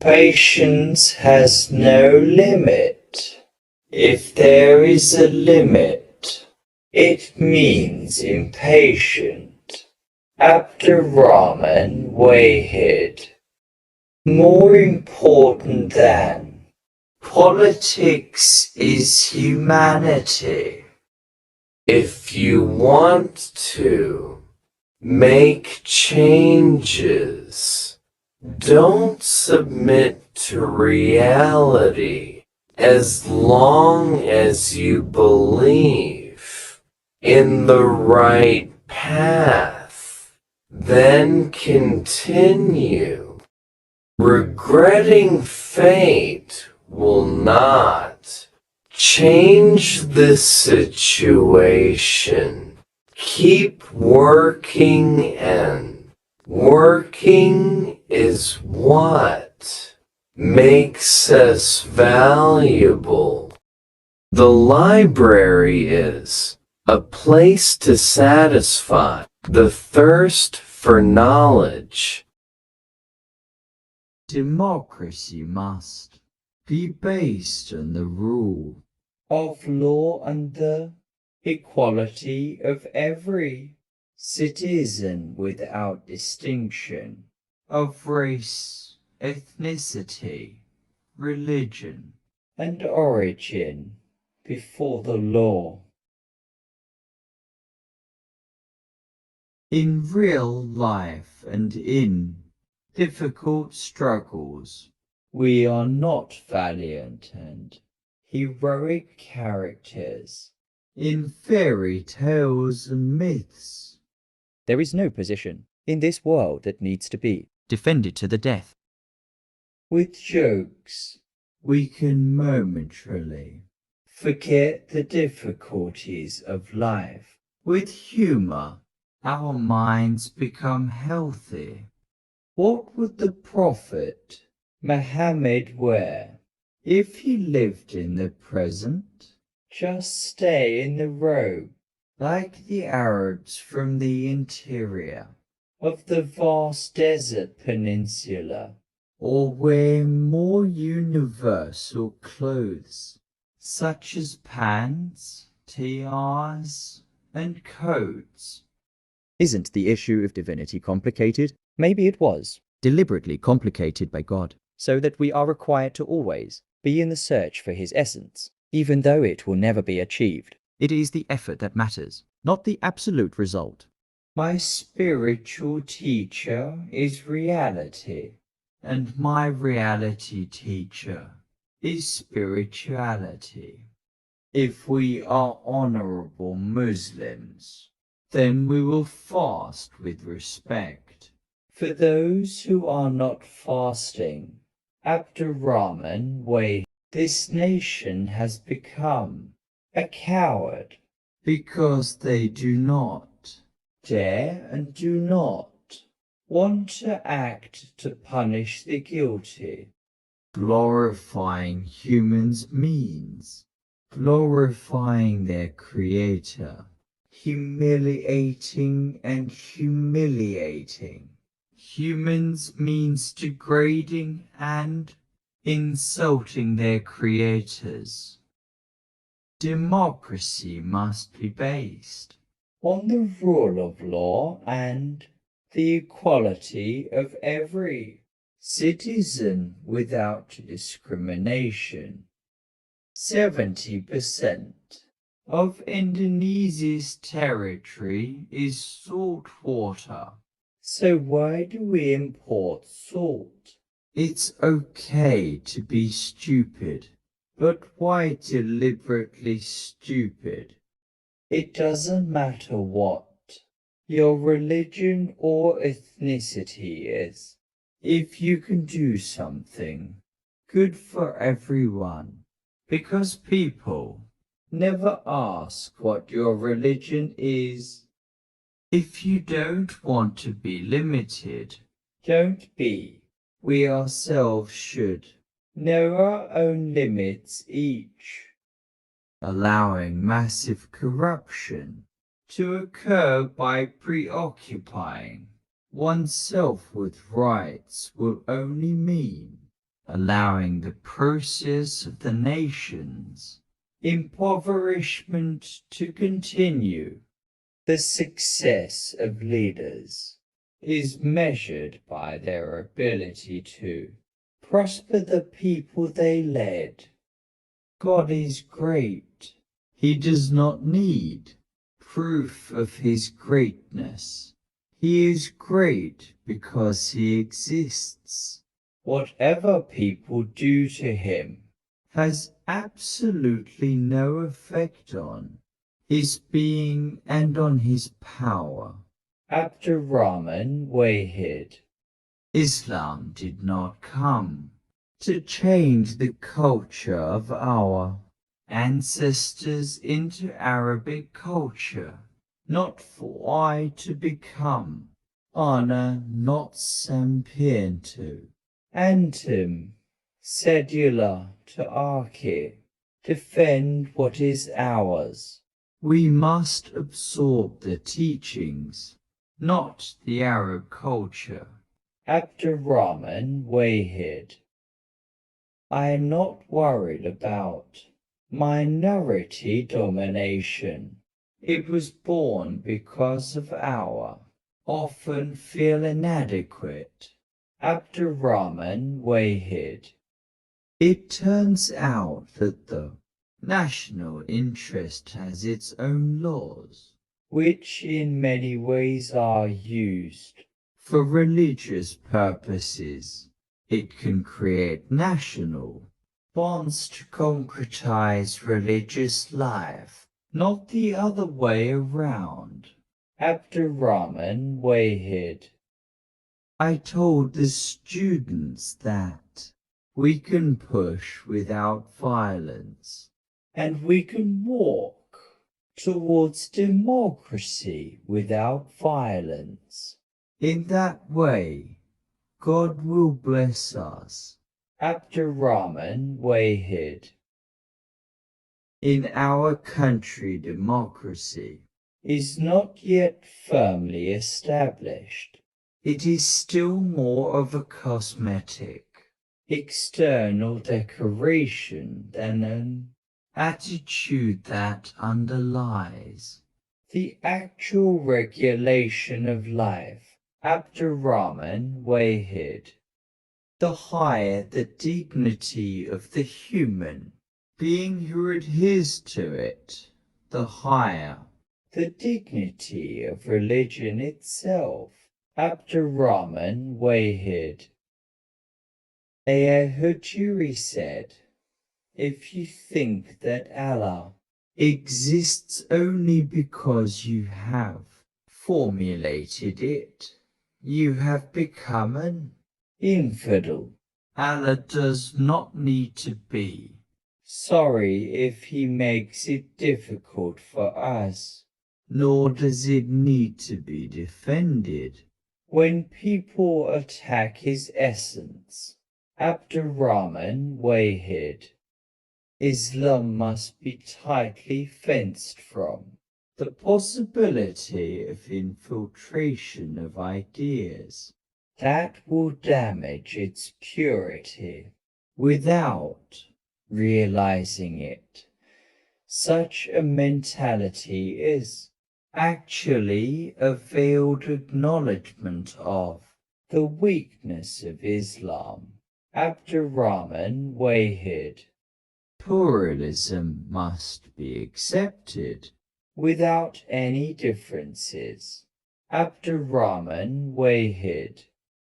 Patience has no limit. If there is a limit, it means impatient. Abdurrahman Wahid. More important than politics is humanity. If you want to make changes, don't submit to reality as long as you believe in the right path. Then continue. Regretting fate will not change the situation. Keep working, and working is what makes us valuable. The library is a place to satisfy the thirst for knowledge. Democracy must be based on the rule of law and the equality of every citizen without distinction of race, ethnicity, religion, and origin before the law. In real life and in difficult struggles, we are not valiant and heroic characters in fairy tales and myths. There is no position in this world that needs to be defended to the death. With jokes, we can momentarily forget the difficulties of life. With humor, our minds become healthy. What would the Prophet Muhammad wear if he lived in the present? Just stay in the robe like the Arabs from the interior of the vast desert peninsula, or wear more universal clothes such as pants, tiaras, and coats. Isn't the issue of divinity complicated? Maybe it was, deliberately complicated by God, so that we are required to always be in the search for his essence, even though it will never be achieved. It is the effort that matters, not the absolute result. My spiritual teacher is reality, and my reality teacher is spirituality. If we are honorable Muslims, then we will fast with respect. For those who are not fasting, Abdurrahman Wahid, this nation has become a coward because they do not dare and do not want to act to punish the guilty. Glorifying humans means glorifying their creator, humiliating and humiliating. Humans means degrading and insulting their creators. Democracy must be based on the rule of law and the equality of every citizen without discrimination. 70% of Indonesia's territory is salt water. So why do we import salt? It's okay to be stupid, but why deliberately stupid? It doesn't matter what your religion or ethnicity is. If you can do something good for everyone, because people never ask what your religion is. If you don't want to be limited, don't be. We ourselves should know our own limits each. Allowing massive corruption to occur by preoccupying oneself with rights will only mean allowing the process of the nation's impoverishment to continue. The success of leaders is measured by their ability to prosper the people they led. God is great. He does not need proof of his greatness. He is great because he exists. Whatever people do to him has absolutely no effect on his being and on his power. Abdurrahman Wahid. Islam did not come to change the culture of our ancestors into Arabic culture, not for I to become Ana not sampientu. Antum, sedula to arche, defend what is ours. We must absorb the teachings, not the Arab culture. Abdurrahman Wahid. I am not worried about minority domination. It was born because of our often feel inadequate. Abdurrahman Wahid. It turns out that the national interest has its own laws, which in many ways are used for religious purposes. It can create national bonds to concretize religious life, not the other way around. Abdurrahman Wahid. I told the students that we can push without violence, and we can walk towards democracy without violence. In that way, God will bless us. Abdurrahman Wahid. In our country, democracy is not yet firmly established. It is still more of a cosmetic, external decoration than an attitude that underlies the actual regulation of life. Abdurrahman Wahid. The higher the dignity of the human being who adheres to it, the higher the dignity of religion itself. Abdurrahman Wahid. Hujuri said, if you think that Allah exists only because you have formulated it, you have become an infidel. Allah does not need to be sorry if he makes it difficult for us, nor does it need to be defended when people attack his essence. Abdurrahman Wahid. Islam must be tightly fenced from the possibility of infiltration of ideas that will damage its purity without realizing it. Such a mentality is actually a veiled acknowledgement of the weakness of Islam. Abdurrahman Wahid. Pluralism must be accepted without any differences. Abdurrahman Wahid.